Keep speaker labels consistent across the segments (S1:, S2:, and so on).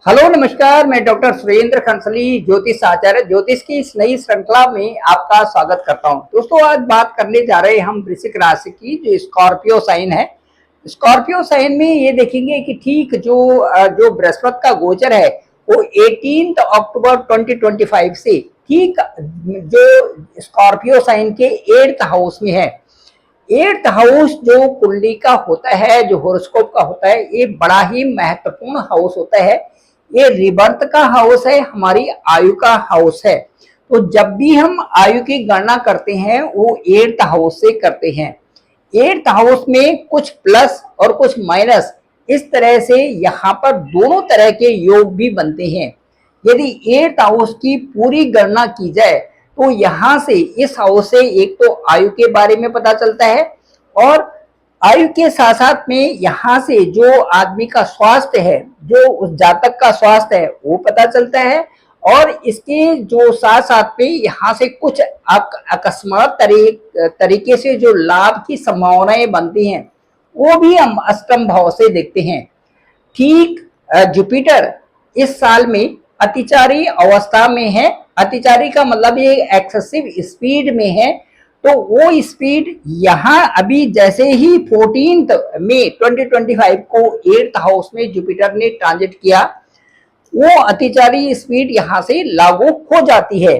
S1: Hello नमस्कार, मैं doctor Surendra खंसली ज्योतिष आचार्य ज्योतिष की इस नई श्रृंखला में आपका स्वागत करता हूं। दोस्तों, आज बात करने जा रहे हैं हम वृश्चिक राशि की, जो स्कॉर्पियो साइन है। स्कॉर्पियो साइन में ये देखेंगे कि ठीक जो बृहस्पति का गोचर है वो 18 अक्टूबर 2025 से ठीक जो स्कॉर्पियो साइन के 8th हाउस में है। 8th हाउस जो कुंडली का होता है, जो हॉरोस्कोप का होता है, ये बड़ा ही महत्वपूर्ण हाउस होता है। ये रिबर्थ का हाउस है, हमारी आयु का हाउस है। तो जब भी हम आयु की गणना करते हैं वो 8th हाउस से करते हैं। 8th हाउस में कुछ प्लस और कुछ माइनस, इस तरह से यहाँ पर दोनों तरह के योग भी बनते हैं। यदि 8th हाउस की पूरी गणना की जाए तो यहाँ से, इस हाउस से एक तो आयु के बारे में पता चलता है, और आयु के साथ साथ में यहाँ से जो आदमी का स्वास्थ्य है, जो उस जातक का स्वास्थ्य है, वो पता चलता है। और इसके जो साथ साथ में यहाँ से कुछ अकस्मात तरीके से जो लाभ की संभावनाएं बनती हैं, वो भी हम अष्टम भाव से देखते हैं। ठीक जुपिटर इस साल में अतिचारी अवस्था में है। अतिचारी का मतलब ये एक्सेसिव स्पीड में है। तो वो स्पीड यहाँ अभी जैसे ही 14 मई 2025 को 8th हाउस में जुपिटर ने ट्रांजिट किया, वो अतिचारी स्पीड यहाँ से लागू हो जाती है।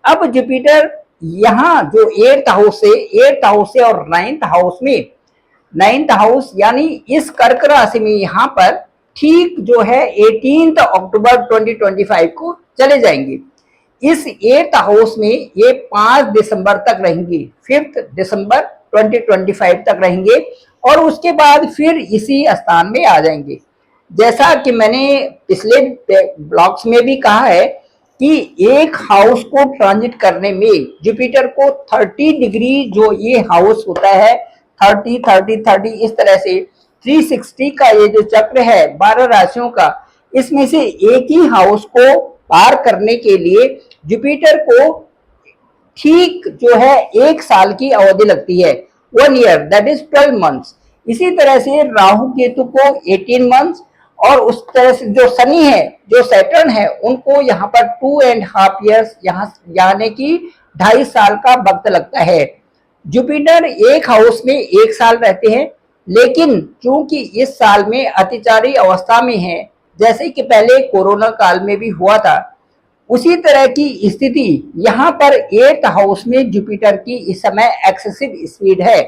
S1: अब जुपिटर यहाँ जो 8th हाउस से और 9th हाउस में, 9th हाउस यानी इस कर्क राशि में यहाँ पर ठीक जो है 18 अक्टूबर 2025 को चले जाएंगे। इस 8th हाउस में ये 5 दिसंबर तक रहेंगे, 5 दिसंबर 2025 तक रहेंगे, और उसके बाद फिर इसी स्थान में आ जाएंगे। जैसा कि मैंने पिछले ब्लॉग्स में भी कहा है कि एक हाउस को ट्रांजिट करने में जुपिटर को 30 डिग्री जो ये हाउस होता है, 30 30 30 इस तरह से 360 का ये जो चक्र है 12 राशियों का, इसमें से एक ही हाउस को पार करने के लिए जुपिटर को ठीक जो है 1 साल की अवधि लगती है, 1 ईयर, दैट इज 12 मंथ्स। इसी तरह से राहु केतु को 18 मंथ्स, और उस तरह से जो शनि है, जो सैटर्न है, उनको यहाँ पर 2.5 ईयर्स, यहाँ यानी कि 2.5 साल का वक्त लगता है। जुपिटर एक हाउस में 1 साल रहते हैं, लेकिन चूंकि इस साल में अतिचारी अवस्था में है, जैसे कि पहले कोरोना काल में भी हुआ था, उसी तरह की स्थिति यहाँ पर 8th हाउस में जुपिटर की इस समय एक्सेसिव स्पीड है।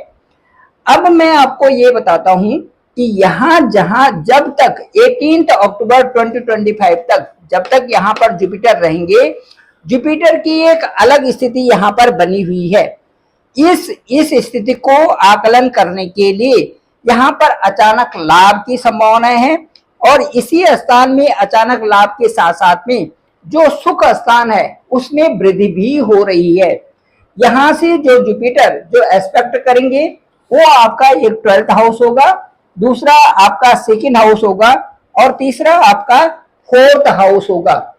S1: अब मैं आपको ये बताता हूं कि यहाँ जब तक 18 अक्टूबर 2025 तक, जब तक यहाँ पर जुपिटर रहेंगे, जुपिटर की एक अलग स्थिति यहाँ पर बनी हुई है। इस स्थिति को आकलन करने के लिए यहाँ पर अचानक लाभ की संभावनाएं हैं, और इसी स्थान में अचानक लाभ के साथ साथ में जो सुख स्थान है उसमें वृद्धि भी हो रही है। यहाँ से जो जुपिटर जो एस्पेक्ट करेंगे वो आपका एक 12th हाउस होगा, दूसरा आपका 2nd हाउस होगा, और तीसरा आपका 4th हाउस होगा।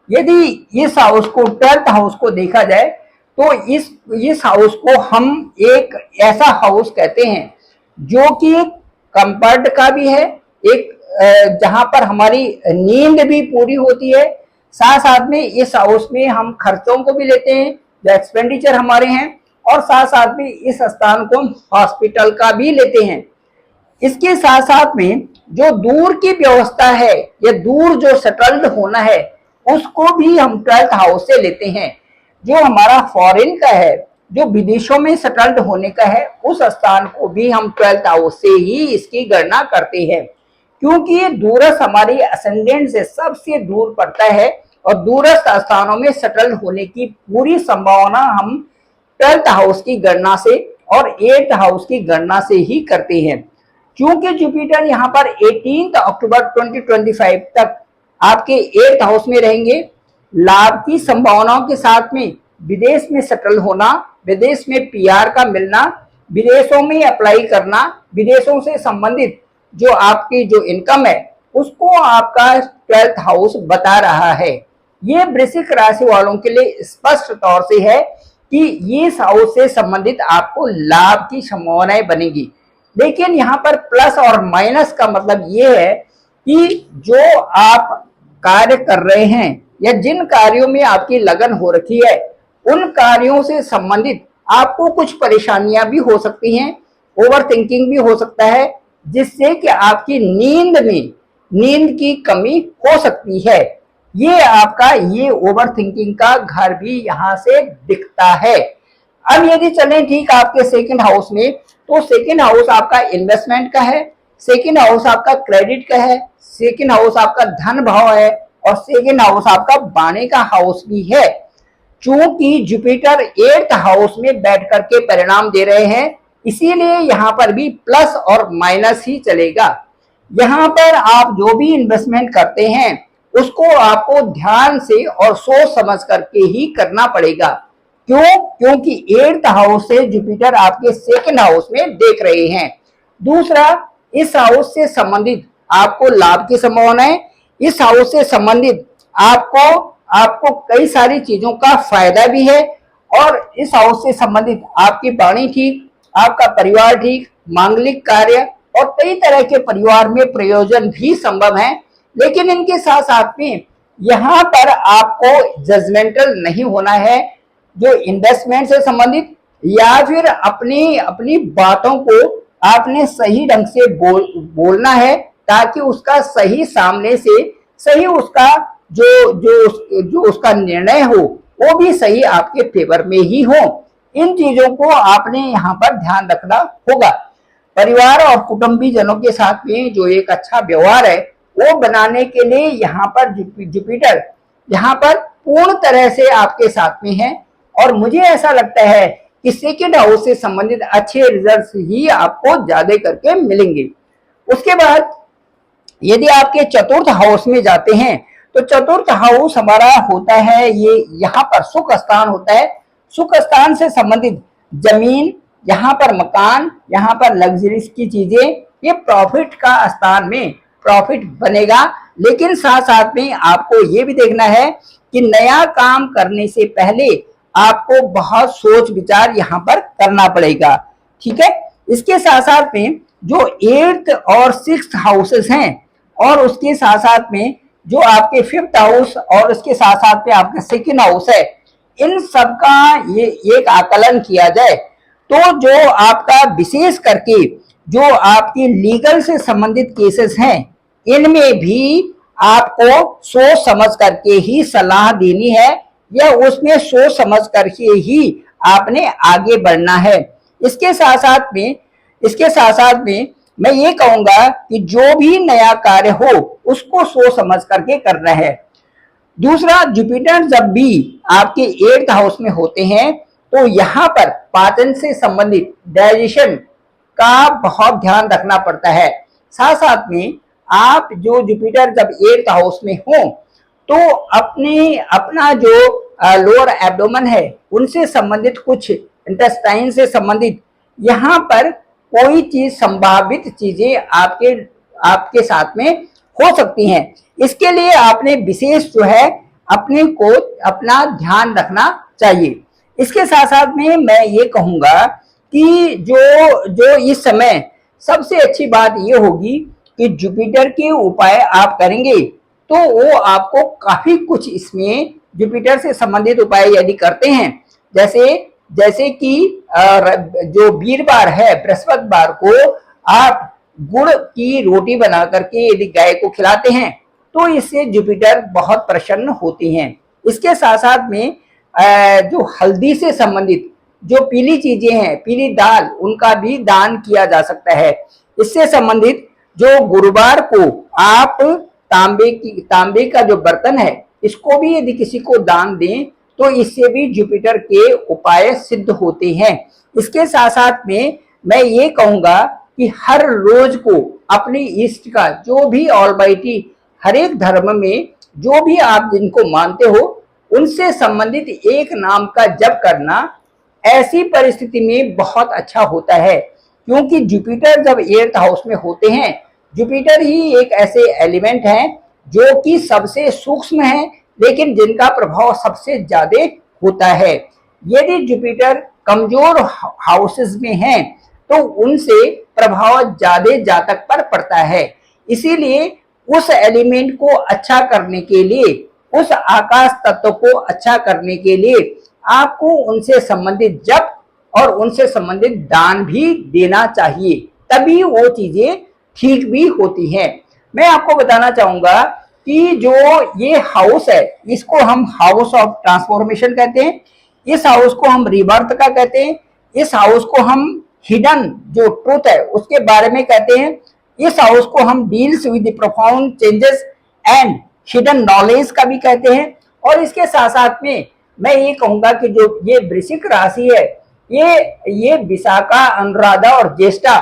S1: यदि इस हाउस को 12th हाउस को देखा जाए तो इस हाउस को हम एक ऐसा हाउस कहते हैं जो कि कंफर्ट का भी है, एक जहां पर हमारी नींद भी पूरी होती है, साथ साथ में इस हाउस में हम खर्चों को भी लेते हैं, जो एक्सपेंडिचर हमारे हैं, और साथ साथ में इस स्थान को हम हॉस्पिटल का भी लेते हैं। इसके साथ साथ में जो दूर की व्यवस्था है, या दूर जो सेटल्ड होना है, उसको भी हम 12th हाउस से लेते हैं। जो हमारा फॉरेन का है, जो विदेशों में सेटल्ड होने का है, उस स्थान को भी हम 12th हाउस से ही इसकी गणना करते हैं, क्योंकि ये दूरस्थ हमारी असेंडेंट से सबसे दूर पड़ता है, और दूरस्थ स्थानों में सेटल्ड होने की पूरी संभावना हम 12th हाउस की गणना से और 8th हाउस की गणना से ही करते हैं। क्योंकि जुपिटर यहाँ पर 18 अक्टूबर 2025 तक आपके 8th हाउस में रहेंगे, लाभ की संभावनाओं के साथ में विदेश में सेटल होना, विदेश में पीआर का मिलना, विदेशों में अप्लाई करना, विदेशों से संबंधित जो आपकी जो इनकम है उसको आपका 12th हाउस बता रहा है। ये वृश्चिक राशि वालों के लिए स्पष्ट तौर से है कि ये हाउस से संबंधित आपको लाभ की संभावनाएं बनेगी। लेकिन यहाँ पर प्लस और माइनस का मतलब ये है कि जो आप कार्य कर रहे हैं या जिन कार्यों में आपकी लगन हो रखी है, उन कार्यों से संबंधित आपको कुछ परेशानियां भी हो सकती हैं, ओवर थिंकिंग भी हो सकता है, जिससे कि आपकी नींद में नींद की कमी हो सकती है। ये आपका ये ओवर थिंकिंग का घर भी यहाँ से दिखता है। अब यदि चलें ठीक आपके सेकंड हाउस में, तो सेकंड हाउस आपका इन्वेस्टमेंट का है, सेकंड हाउस आपका क्रेडिट का है, सेकंड हाउस आपका धन भाव है और सेकंड हाउस आपका वाणी का हाउस भी है। चूंकि जुपिटर 8th हाउस में बैठ करके परिणाम दे रहे हैं, इसीलिए यहाँ पर भी प्लस और माइनस ही चलेगा। यहाँ पर आप जो भी इन्वेस्टमेंट करते हैं उसको आपको ध्यान से और सोच समझ करके ही करना पड़ेगा। क्यों? क्योंकि 8th हाउस से जुपिटर आपके सेकंड हाउस में देख रहे हैं। दूसरा, इस हाउस से संबंधित आपको लाभ की संभावना है। इस हाउस से संबंधित आपको कई सारी चीजों का फायदा भी है और इस हाउस से संबंधित आपकी वाणी ठीक, आपका परिवार ठीक, मांगलिक कार्य और कई तरह के परिवार में प्रयोजन भी संभव है। लेकिन इनके साथ साथ में यहाँ पर आपको जजमेंटल नहीं होना है। जो इन्वेस्टमेंट से संबंधित या फिर अपनी अपनी बातों को आपने सही ढंग से बोलना है, ताकि उसका सही सामने से सही उसका जो उसका निर्णय हो वो भी सही आपके फेवर में ही हो। इन चीजों को आपने यहाँ पर ध्यान रखना होगा। परिवार और कुटुंबीजनों के साथ में जो एक अच्छा व्यवहार है वो बनाने के लिए यहाँ पर जुपिटर यहाँ पर पूर्ण तरह से आपके साथ में है और मुझे ऐसा लगता है कि सेकेंड हाउस से संबंधित अच्छे रिजल्ट्स ही आपको ज्यादा करके मिलेंगे। उसके बाद यदि आपके चतुर्थ हाउस में जाते हैं तो चतुर्थ हाउस हमारा होता है, ये यहाँ पर सुख स्थान होता है। सुख स्थान से संबंधित जमीन, यहाँ पर मकान, यहाँ पर लग्जरीज की चीजें, ये प्रॉफिट का स्थान में प्रॉफिट बनेगा। लेकिन साथ साथ में आपको ये भी देखना है कि नया काम करने से पहले आपको बहुत सोच विचार यहाँ पर करना पड़ेगा। ठीक है, इसके साथ साथ में जो 8th और 6th हाउसेस हैं और उसके साथ साथ में जो आपके 5th हाउस और उसके साथ साथ में आपका सेकंड हाउस है, इन सब का ये एक आकलन किया जाए तो जो आपका विशेष करके जो आपकी लीगल से संबंधित केसेस हैं, इनमें भी आपको सोच समझ करके ही सलाह देनी है या उसमें सोच समझ करके ही आपने आगे बढ़ना है। इसके साथ साथ में मैं ये कहूंगा कि जो भी नया कार्य हो उसको सोच समझ करके करना है। दूसरा, जुपिटर जब भी आपके 8th हाउस में होते हैं तो यहाँ पर पाचन से संबंधित डाइजेशन का बहुत ध्यान रखना पड़ता है। साथ साथ में आप जो जुपिटर जब 8th हाउस में हो तो अपना जो लोअर एब्डोमेन है उनसे संबंधित, कुछ इंटेस्टाइन से संबंधित यहाँ पर कोई चीज, संभावित चीजें आपके साथ में हो सकती हैं। इसके लिए आपने विशेष जो है अपना ध्यान रखना चाहिए। इसके साथ साथ में मैं ये कहूंगा कि जो इस समय सबसे अच्छी बात ये होगी कि जुपिटर के उपाय आप करेंगे तो वो आपको काफी कुछ, इसमें जुपिटर से संबंधित उपाय यदि करते हैं, जैसे कि जो वीरवार है, बृहस्पतिवार को आप गुड़ की रोटी बना करके यदि गाय को खिलाते हैं तो इससे जुपिटर बहुत प्रसन्न होते हैं। इसके साथ साथ में जो हल्दी से संबंधित जो पीली चीजें हैं, पीली दाल, उनका भी दान किया जा सकता है। इससे संबंधित जो गुरुवार को आप तांबे का जो बर्तन है इसको भी यदि किसी को दान दें तो इससे भी जुपिटर के उपाय सिद्ध होते हैं। इसके साथ साथ में मैं ये कहूंगा कि हर रोज को अपनी इष्ट का, जो भी ऑलमाइटी, हर एक धर्म में जो भी आप जिनको मानते हो उनसे संबंधित एक नाम का जप करना ऐसी परिस्थिति में बहुत अच्छा होता है। क्योंकि जुपिटर जब 8th हाउस में होते हैं, जुपिटर ही एक ऐसे एलिमेंट हैं जो कि सबसे सूक्ष्म है लेकिन जिनका प्रभाव सबसे ज्यादा होता है। यदि जुपिटर कमजोर हाउसेस में हैं तो उनसे प्रभाव ज्यादा जातक पर पड़ता है। इसीलिए उस एलिमेंट को अच्छा करने के लिए, उस आकाश तत्व को अच्छा करने के लिए आपको उनसे संबंधित जप और उनसे संबंधित दान भी देना चाहिए, तभी वो चीजें ठीक भी होती हैं। मैं आपको बताना चाहूंगा कि जो ये हाउस है, इसको हम हाउस ऑफ ट्रांसफॉर्मेशन कहते हैं, इस हाउस को हम रिबर्थ का कहते हैं, इस हाउस को हम हिडन जो ट्रूथ है उसके बारे में कहते हैं, इस हाउस को हम deals with profound changes and hidden knowledge का भी कहते हैं। और इसके साथ साथ में मैं ये कहूंगा कि जो ये वृश्चिक राशि है, ये विशाखा, अनुराधा और ज्येष्ठा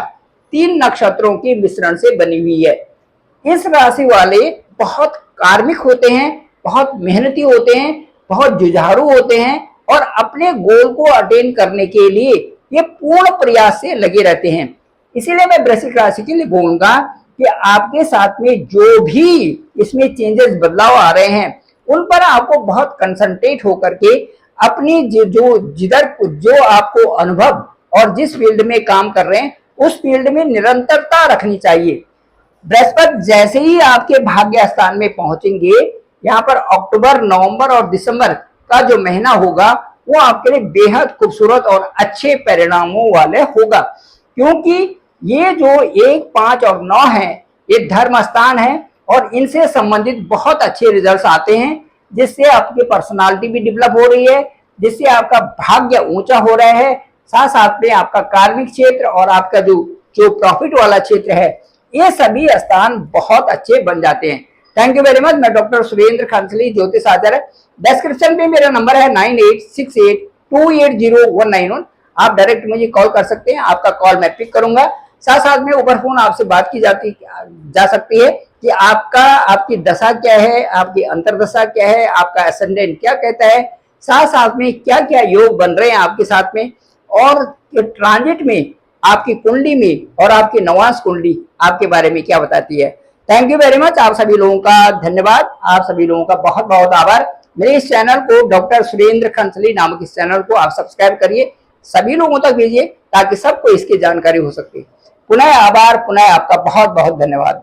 S1: 3 नक्षत्रों के मिश्रण से बनी हुई है। इस राशि वाले बहुत कार्मिक होते हैं, बहुत मेहनती होते हैं, बहुत जुझारू होते हैं और अपने गोल को अटेन करने के लिए ये पूर्ण प्रयास से लगे रहते हैं। इसीलिए मैं वृश्चिक राशि के लिए बोलूंगा कि आपके साथ में जो भी इसमें चेंजेस, बदलाव आ रहे हैं, उन पर आपको बहुत कंसंट्रेट होकर के अपनी जो आपको अनुभव और जिस फील्ड में काम कर रहे हैं उस फील्ड में निरंतरता रखनी चाहिए। बृहस्पति जैसे ही आपके भाग्य स्थान में पहुंचेंगे, यहाँ पर अक्टूबर, नवंबर और दिसंबर का जो महीना होगा वो आपके लिए बेहद खूबसूरत और अच्छे परिणामों वाले होगा, क्योंकि ये जो 1, 5 और 9 है ये धर्म स्थान है और इनसे संबंधित बहुत अच्छे रिजल्ट्स आते हैं, जिससे आपकी पर्सनालिटी भी डेवलप हो रही है, जिससे आपका भाग्य ऊंचा हो रहा है, साथ साथ में आपका कार्मिक क्षेत्र और आपका जो प्रॉफिट वाला क्षेत्र है, ये सभी स्थान बहुत अच्छे बन जाते हैं। Thank you very much. मैं डॉक्टर सुरेंद्र खंसली, ज्योतिष आचार्य। डिस्क्रिप्शन में मेरा नंबर है 9868280191। आप डायरेक्ट मुझे कॉल कर सकते हैं, आपका कॉल मैं पिक करूंगा। साथ साथ में ऊपर फोन आपसे बात की जा सकती है कि आपकी दशा क्या है, आपकी अंतरदशा क्या है, आपका एसेंडेंट क्या कहता है, साथ साथ में क्या क्या योग बन रहे हैं आपके साथ में, और ट्रांजिट में आपकी कुंडली में और आपकी नवांश कुंडली आपके बारे में क्या बताती है। Thank you very much. आप सभी लोगों का धन्यवाद, आप सभी लोगों का बहुत बहुत आभार। मेरे इस चैनल को, डॉक्टर सुरेंद्र खंसली नामक इस चैनल को आप सब्सक्राइब करिए, सभी लोगों तक भेजिए ताकि सबको इसकी जानकारी हो सके। पुनः आभार, पुनः आपका बहुत बहुत धन्यवाद।